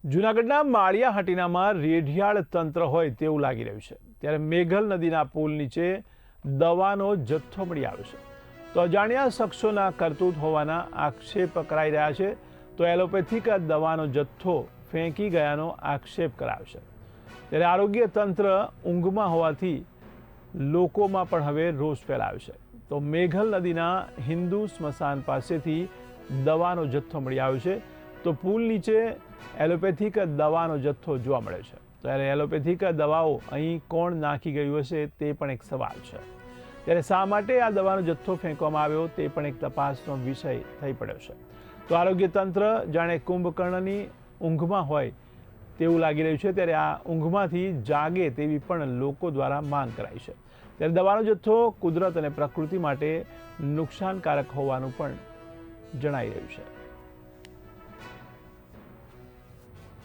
જૂનાગઢના માળિયા હાટીનામાં રેઢિયાળ તંત્ર હોય તેવું લાગી રહ્યું છે, ત્યારે મેઘલ નદીના પુલ નીચે દવાનો જથ્થો મળી આવ્યો છે. તો અજાણ્યા શખ્સોના કરતૂત હોવાના આક્ષેપ કરાઈ રહ્યા છે. તો એલોપેથિક દવાનો જથ્થો ફેંકી ગયાનો આક્ષેપ કરાયો છે. ત્યારે આરોગ્ય તંત્ર ઊંઘમાં હોવાથી લોકોમાં પણ હવે રોષ ફેલાયો છે. તો મેઘલ નદીના હિન્દુ સ્મશાન પાસેથી દવાનો જથ્થો મળી આવ્યો છે. તો પુલ નીચે એલોપેથિક દવાનો જથ્થો જોવા મળ્યો છે. ત્યારે એલોપેથિક દવાઓ અહીં કોણ નાખી ગયું હશે તે પણ એક સવાલ છે. ત્યારે શા માટે આ દવાનો જથ્થો ફેંકવામાં આવ્યો તે પણ એક તપાસનો વિષય થઈ પડ્યો છે. તો આરોગ્ય તંત્ર જાણે કુંભકર્ણની ઊંઘમાં હોય તેવું લાગી રહ્યું છે. ત્યારે આ ઊંઘમાંથી જાગે તેવી પણ લોકો દ્વારા માંગ કરાઈ છે. ત્યારે દવાનો જથ્થો કુદરત અને પ્રકૃતિ માટે નુકસાનકારક હોવાનું પણ જણાઈ રહ્યું છે.